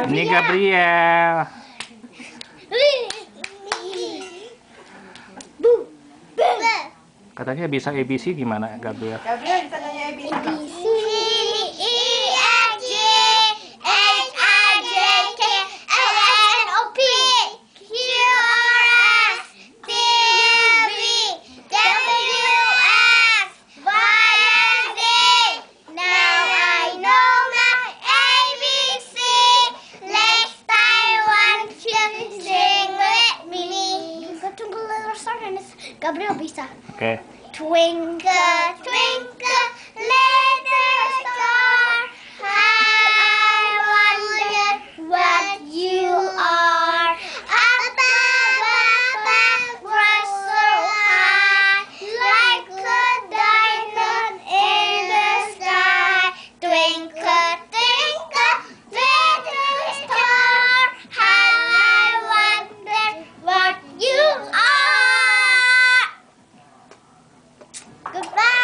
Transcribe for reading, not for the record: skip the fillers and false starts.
Ini Gabriel. Katanya bisa ABC gimana, Gabriel? Gabriel bisa nyanyi ABC nggak? Gabriel bisa. Oke. Twinkle, twinkle, little star, I wonder what you are. Up above, rise so high, like a diamond in the sky. Twinkle, twinkle, little star, I wonder what you are. Goodbye.